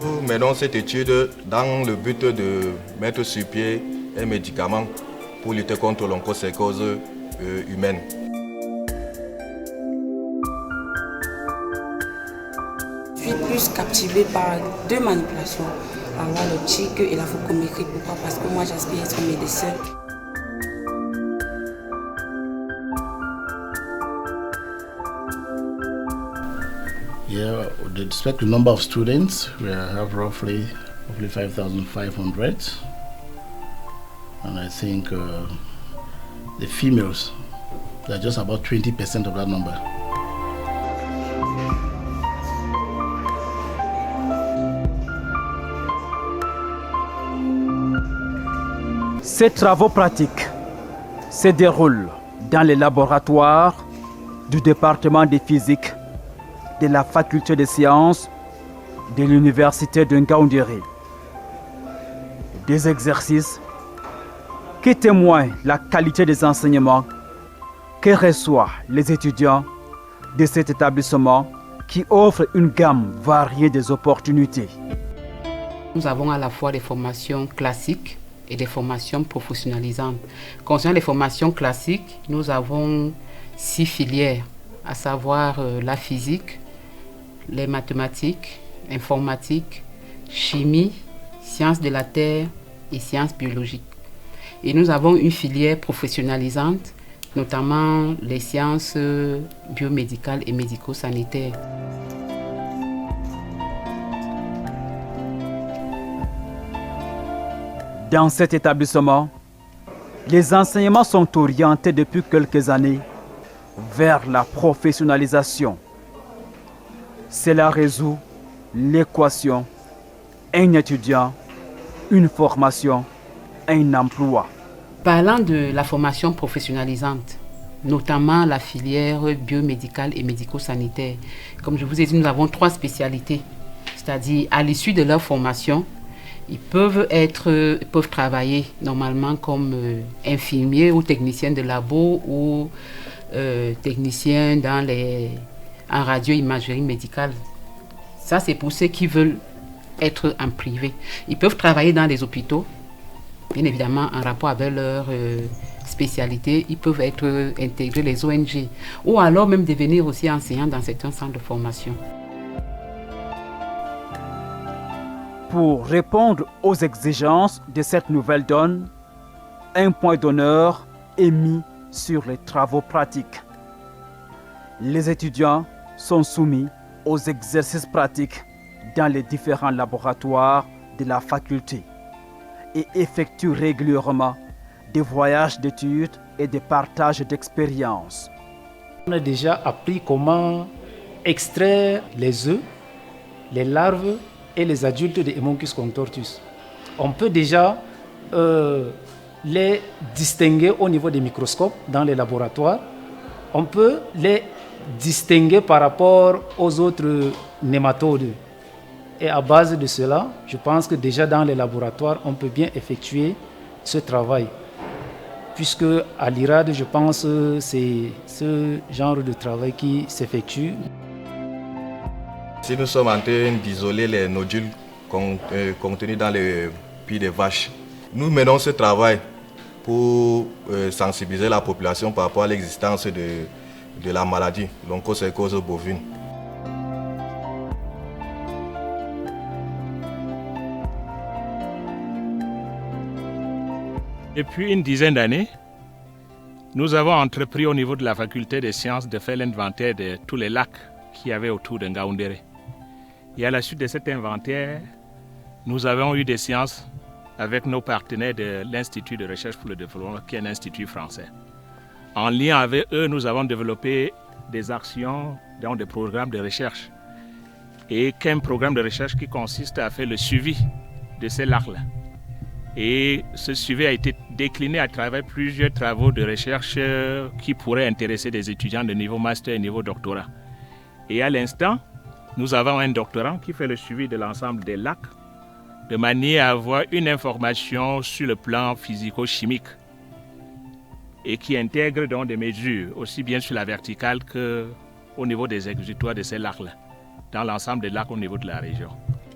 Nous menons cette étude dans le but de mettre sur pied un médicament pour lutter contre l'onchocercose humaine. Je suis plus captivée par deux manipulations, la l'optique et la photométrie. Pourquoi? Parce que moi j'aspire être médecin. Yeah, with respect to the number of students, we have roughly 5,500, and I think the females, they're just about 20% of that number. Ces travaux pratiques se déroulent dans les laboratoires du département de physique de la faculté des sciences de l'université de Ngaoundéré. Des exercices qui témoignent la qualité des enseignements que reçoivent les étudiants de cet établissement qui offre une gamme variée des opportunités. Nous avons à la fois des formations classiques et des formations professionnalisantes. Concernant les formations classiques, nous avons 6 filières, à savoir la physique, les mathématiques, informatique, chimie, sciences de la terre et sciences biologiques. Et nous avons une filière professionnalisante, notamment les sciences biomédicales et médico-sanitaires. Dans cet établissement, les enseignements sont orientés depuis quelques années vers la professionnalisation. Cela résout l'équation un étudiant, une formation, un emploi. Parlant de la formation professionnalisante, notamment la filière biomédicale et médico-sanitaire, comme je vous ai dit, nous avons 3 spécialités. C'est-à-dire, à l'issue de leur formation, ils peuvent travailler normalement comme infirmiers ou techniciens de labo ou techniciens en radio-imagerie médicale. Ça, c'est pour ceux qui veulent être en privé. Ils peuvent travailler dans les hôpitaux, bien évidemment en rapport avec leur spécialité. Ils peuvent intégrer les ONG ou alors même devenir aussi enseignants dans certains centres de formation. Pour répondre aux exigences de cette nouvelle donne, un point d'honneur est mis sur les travaux pratiques. Les étudiants sont soumis aux exercices pratiques dans les différents laboratoires de la faculté et effectuent régulièrement des voyages d'études et des partages d'expériences. On a déjà appris comment extraire les œufs, les larves et les adultes de Haemonchus contortus. On peut déjà les distinguer au niveau des microscopes dans les laboratoires. On peut les distinguer par rapport aux autres nématodes. Et à base de cela, je pense que déjà dans les laboratoires, on peut bien effectuer ce travail. Puisque à l'IRAD, je pense que c'est ce genre de travail qui s'effectue. Si nous sommes en train d'isoler les nodules contenus dans les pieds des vaches, nous menons ce travail pour sensibiliser la population par rapport à l'existence de la maladie, l'onchocercose bovine. Depuis une dizaine d'années, nous avons entrepris au niveau de la faculté des sciences de faire l'inventaire de tous les lacs qu'il y avait autour de Ngaoundéré. Et à la suite de cet inventaire, nous avons eu des séances avec nos partenaires de l'Institut de recherche pour le développement, qui est un institut français. En lien avec eux, nous avons développé des actions, donc des programmes de recherche. Et qu'un programme de recherche qui consiste à faire le suivi de ces lacs-là. Et ce suivi a été décliné à travers plusieurs travaux de recherche qui pourraient intéresser des étudiants de niveau master et niveau doctorat. Et à l'instant, nous avons un doctorant qui fait le suivi de l'ensemble des lacs de manière à avoir une information sur le plan physico-chimique et qui intègre donc des mesures aussi bien sur la verticale qu'au niveau des exutoires de ces lacs-là, dans l'ensemble des lacs au niveau de la région.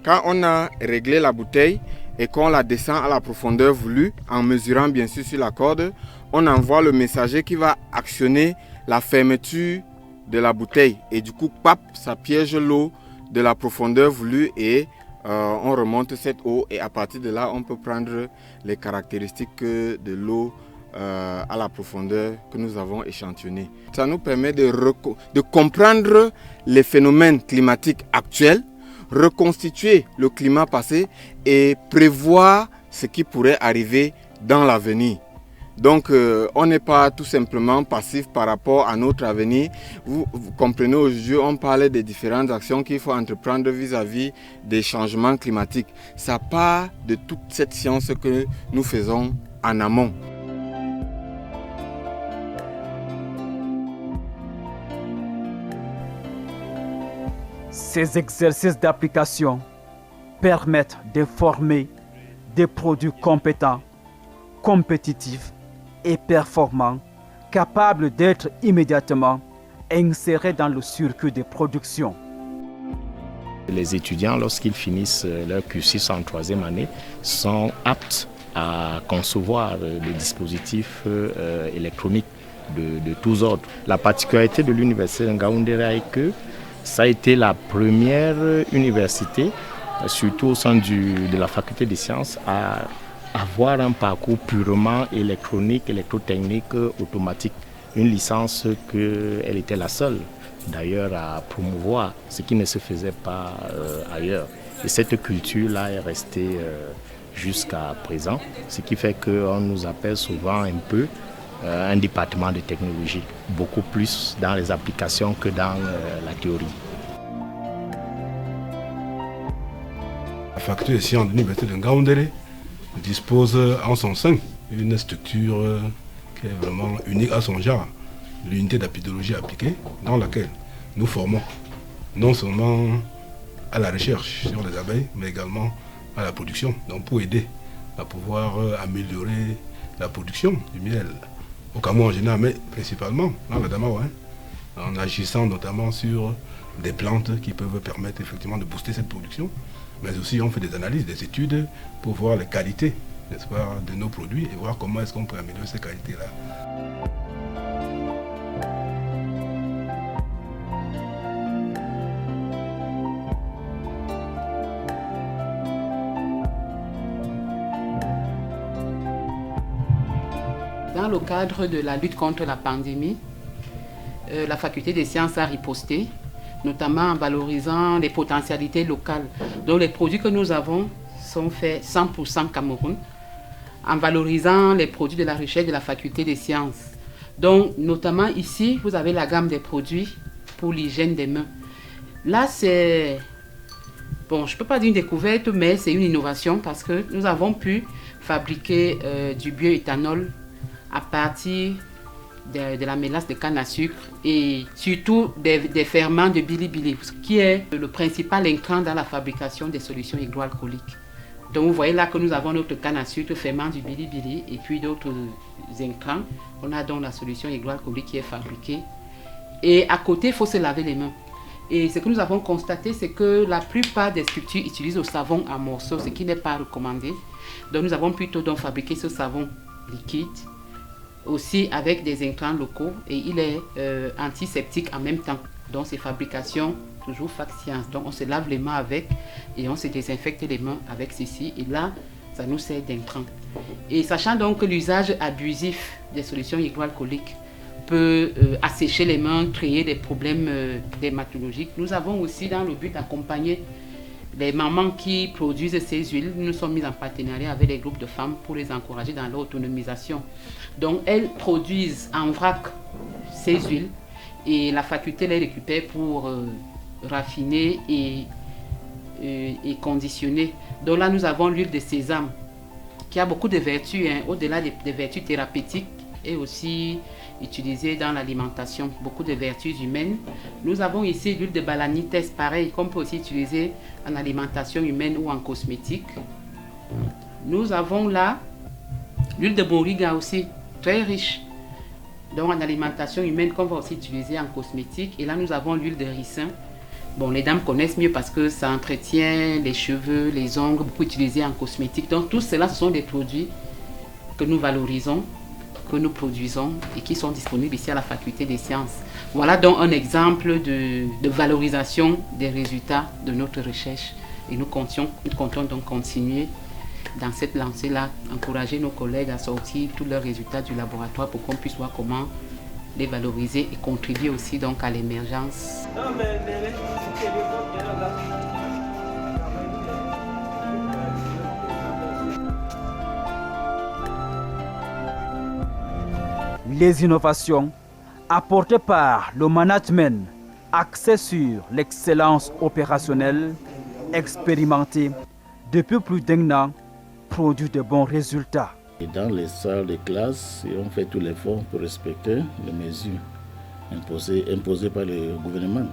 Quand on a réglé la bouteille et qu'on la descend à la profondeur voulue, en mesurant bien sûr sur la corde, on envoie le messager qui va actionner la fermeture de la bouteille. Et du coup, pap, ça piège l'eau de la profondeur voulue et on remonte cette eau. Et à partir de là, on peut prendre les caractéristiques de l'eau à la profondeur que nous avons échantillonnée. Ça nous permet de comprendre les phénomènes climatiques actuels, reconstituer le climat passé et prévoir ce qui pourrait arriver dans l'avenir. Donc on n'est pas tout simplement passif par rapport à notre avenir. Vous comprenez, aujourd'hui on parlait des différentes actions qu'il faut entreprendre vis-à-vis des changements climatiques. Ça part de toute cette science que nous faisons en amont. Ces exercices d'application permettent de former des produits compétents, compétitifs et performants, capables d'être immédiatement insérés dans le circuit de production. Les étudiants, lorsqu'ils finissent leur cursus en 3e année, sont aptes à concevoir des dispositifs électroniques de tous ordres. La particularité de l'université de Ngaoundéré est que ça a été la première université, surtout au sein de la faculté des sciences, à avoir un parcours purement électronique, électrotechnique, automatique. Une licence qu'elle était la seule d'ailleurs à promouvoir, ce qui ne se faisait pas ailleurs. Et cette culture-là est restée jusqu'à présent, ce qui fait qu'on nous appelle souvent un peu un département de technologie, beaucoup plus dans les applications que dans la théorie. La faculté des sciences de l'université de Ngaoundéré dispose en son sein d'une structure qui est vraiment unique à son genre, l'unité d'apidologie appliquée, dans laquelle nous formons non seulement à la recherche sur les abeilles, mais également à la production, donc pour aider à pouvoir améliorer la production du miel au Cameroun en général, mais principalement dans le Damawa, en agissant notamment sur des plantes qui peuvent permettre effectivement de booster cette production, mais aussi on fait des analyses, des études pour voir les qualités, n'est-ce pas, de nos produits et voir comment est-ce qu'on peut améliorer ces qualités-là. Dans le cadre de la lutte contre la pandémie, la faculté des sciences a riposté, notamment en valorisant les potentialités locales. Donc les produits que nous avons sont faits 100% Cameroun, en valorisant les produits de la recherche de la faculté des sciences. Donc notamment ici, vous avez la gamme des produits pour l'hygiène des mains. Là, c'est, bon, je ne peux pas dire une découverte, mais c'est une innovation parce que nous avons pu fabriquer du bioéthanol à partir de la mélasse de canne à sucre et surtout des ferments de bilibili, qui est le principal intrant dans la fabrication des solutions hydroalcooliques. Donc vous voyez là que nous avons notre canne à sucre, ferment du bilibili et puis d'autres intrants. On a donc la solution hydroalcoolique qui est fabriquée. Et à côté, il faut se laver les mains. Et ce que nous avons constaté, c'est que la plupart des structures utilisent le savon en morceaux, ce qui n'est pas recommandé. Donc nous avons plutôt donc fabriqué ce savon liquide, aussi avec des intrants locaux, et il est antiseptique en même temps. Donc c'est fabrication toujours fac science. Donc on se lave les mains avec et on se désinfecte les mains avec ceci. Et là, ça nous sert d'intrant. Et sachant donc que l'usage abusif des solutions hydroalcooliques peut assécher les mains, créer des problèmes dermatologiques, nous avons aussi, dans le but d'accompagner les mamans qui produisent ces huiles, nous sommes mis en partenariat avec les groupes de femmes pour les encourager dans leur autonomisation. Donc elles produisent en vrac ces huiles et la faculté les récupère pour raffiner et conditionner. Donc là nous avons l'huile de sésame qui a beaucoup de vertus, hein, au-delà des vertus thérapeutiques et aussi utilisée dans l'alimentation, beaucoup de vertus humaines. Nous avons ici l'huile de balanites, pareil, qu'on peut aussi utiliser en alimentation humaine ou en cosmétique. Nous avons là l'huile de moringa aussi, très riche, donc en alimentation humaine, qu'on va aussi utiliser en cosmétique. Et là, nous avons l'huile de ricin, Bon, les dames connaissent mieux parce que ça entretient les cheveux, les ongles, beaucoup utilisés en cosmétique. Donc tout cela, ce sont des produits que nous valorisons, que nous produisons et qui sont disponibles ici à la Faculté des sciences. Voilà donc un exemple de valorisation des résultats de notre recherche. Et nous comptons donc continuer dans cette lancée-là, encourager nos collègues à sortir tous leurs résultats du laboratoire pour qu'on puisse voir comment les valoriser et contribuer aussi donc à l'émergence. Les innovations apportées par le management axé sur l'excellence opérationnelle, expérimentée depuis plus d'1 an, produisent de bons résultats. Et dans les salles de classe, on fait tout l'effort pour respecter les mesures imposées par le gouvernement.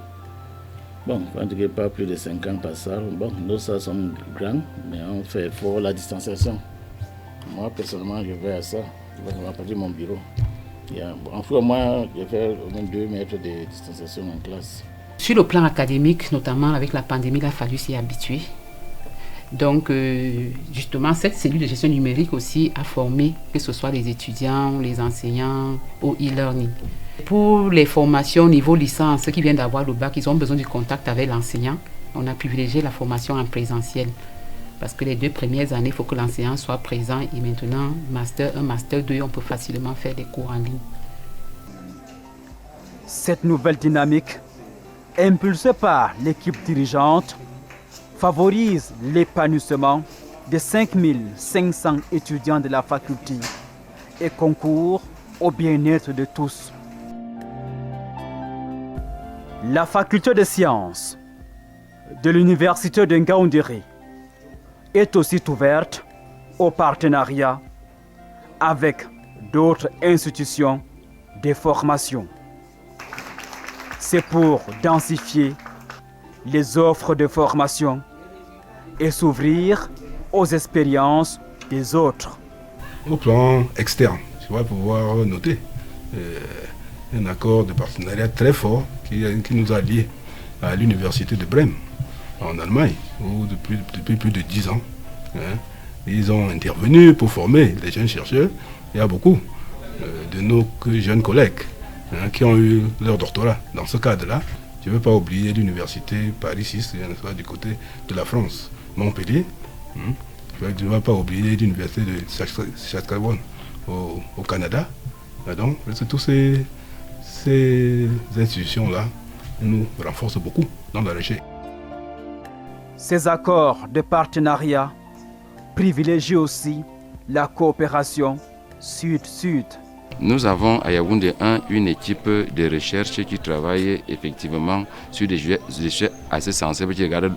Bon, on ne dirait pas plus de 50 par salle. Bon, nos salles sont grandes, mais on fait fort la distanciation. Moi, personnellement, je vais à ça. Je vais partir de mon bureau. En fait, moi, je fais au moins 2 mètres de distanciation en classe. Sur le plan académique, notamment avec la pandémie, il a fallu s'y habituer. Donc, justement, cette cellule de gestion numérique aussi a formé, que ce soit les étudiants, les enseignants au e-learning. Pour les formations au niveau licence, ceux qui viennent d'avoir le bac, ils ont besoin du contact avec l'enseignant. On a privilégié la formation en présentiel. Parce que les 2 premières années, il faut que l'enseignant soit présent. Et maintenant, master 1, master 2, on peut facilement faire des cours en ligne. Cette nouvelle dynamique, impulsée par l'équipe dirigeante, favorise l'épanouissement de 5500 étudiants de la faculté et concourt au bien-être de tous. La faculté des sciences de l'université de Ngaoundéré est aussi ouverte au partenariat avec d'autres institutions de formation. C'est pour densifier les offres de formation et s'ouvrir aux expériences des autres. Au plan externe, tu vas pouvoir noter un accord de partenariat très fort qui nous a liés à l'université de Brême, en Allemagne, où depuis plus de 10 ans, ils ont intervenu pour former les jeunes chercheurs. Il y a beaucoup de nos jeunes collègues qui ont eu leur doctorat dans ce cadre-là. Je ne veux pas oublier l'université Paris 6, du côté de la France, Montpellier. Je ne vais pas oublier l'université de Saskatchewan au Canada. Donc, tous ces institutions-là nous renforcent beaucoup dans la recherche. Ces accords de partenariat privilégient aussi la coopération sud-sud. Nous avons à Yaoundé 1 une équipe de recherche qui travaille effectivement sur des sujets assez sensibles qui regardent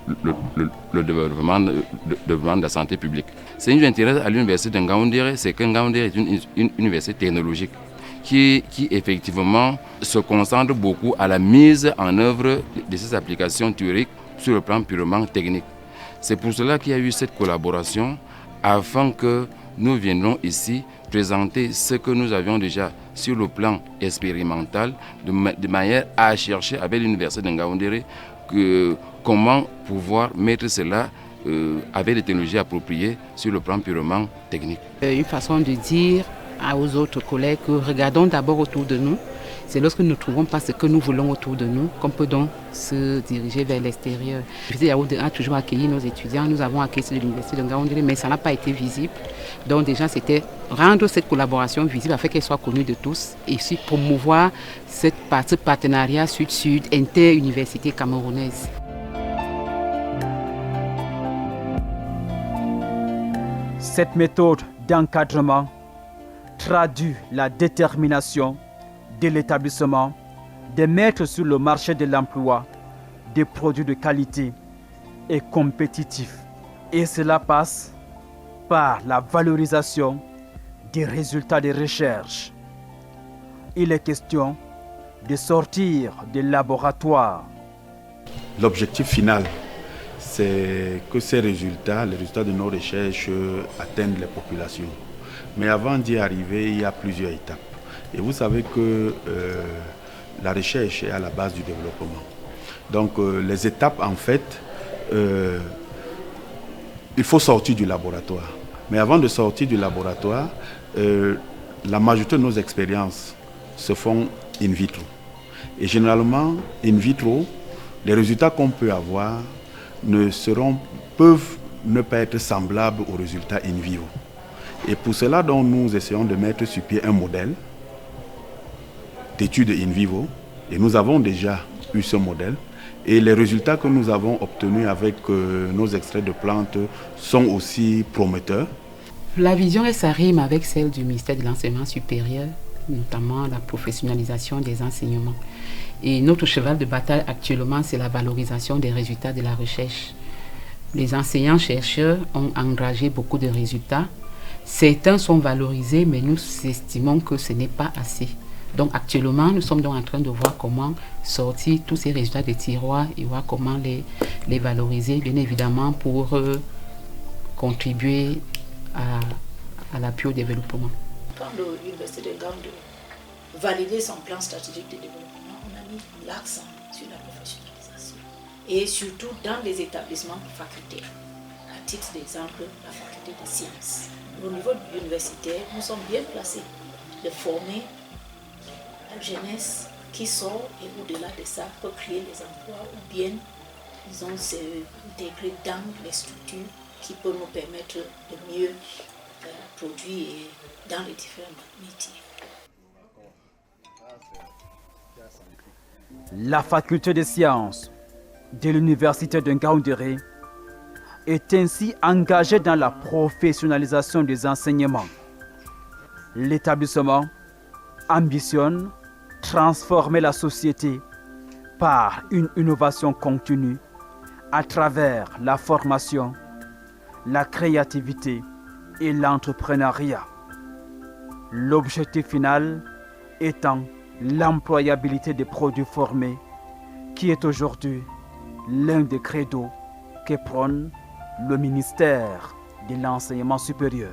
le développement de la santé publique. Ce qui nous intéresse à l'université de Ngaoundéré, c'est que Ngaoundéré est une université technologique qui effectivement se concentre beaucoup à la mise en œuvre de ces applications théoriques sur le plan purement technique. C'est pour cela qu'il y a eu cette collaboration afin que nous viendrons ici présenter ce que nous avions déjà sur le plan expérimental de manière à chercher avec l'université de Ngaoundéré comment pouvoir mettre cela avec des technologies appropriées sur le plan purement technique. Une façon de dire aux autres collègues que regardons d'abord autour de nous. C'est lorsque nous ne trouvons pas ce que nous voulons autour de nous qu'on peut donc se diriger vers l'extérieur. Yaoundé a toujours accueilli nos étudiants. Nous avons accueilli l'université de Ngaoundéré, mais ça n'a pas été visible. Donc déjà, c'était rendre cette collaboration visible afin qu'elle soit connue de tous et aussi promouvoir ce partenariat sud-sud inter-université camerounaise. Cette méthode d'encadrement traduit la détermination de l'établissement de mettre sur le marché de l'emploi des produits de qualité et compétitifs. Et cela passe par la valorisation des résultats des recherches. Il est question de sortir des laboratoires. L'objectif final, c'est que ces résultats, les résultats de nos recherches, atteignent les populations. Mais avant d'y arriver, il y a plusieurs étapes. Et vous savez que la recherche est à la base du développement. Donc les étapes, en fait, il faut sortir du laboratoire. Mais avant de sortir du laboratoire, la majorité de nos expériences se font in vitro. Et généralement, in vitro, les résultats qu'on peut avoir peuvent ne pas être semblables aux résultats in vivo. Et pour cela, donc, nous essayons de mettre sur pied un modèle d'études in vivo. Et nous avons déjà eu ce modèle. Et les résultats que nous avons obtenus avec nos extraits de plantes sont aussi prometteurs. La vision, elle s'arrime avec celle du ministère de l'Enseignement supérieur, notamment la professionnalisation des enseignements. Et notre cheval de bataille actuellement, c'est la valorisation des résultats de la recherche. Les enseignants-chercheurs ont engagé beaucoup de résultats. Certains sont valorisés, mais nous estimons que ce n'est pas assez. Donc actuellement, nous sommes donc en train de voir comment sortir tous ces résultats des tiroirs et voir comment les valoriser, bien évidemment, pour contribuer à l'appui au développement. Quand l'Université de Ngaoundéré validait son plan stratégique de développement, on a mis l'accent sur la professionnalisation et surtout dans les établissements facultaires. À titre d'exemple, la faculté des sciences. Au niveau universitaire, nous sommes bien placés de former la jeunesse qui sort et au-delà de ça peut créer des emplois ou bien ils ont s'intégrer dans les structures qui peuvent nous permettre de mieux produire dans les différents métiers. La faculté des sciences de l'université de Ngaoundéré est ainsi engagée dans la professionnalisation des enseignements. L'établissement ambitionne transformer la société par une innovation continue à travers la formation, la créativité et l'entrepreneuriat. L'objectif final étant l'employabilité des produits formés, qui est aujourd'hui l'un des credos que prône le ministère de l'Enseignement supérieur.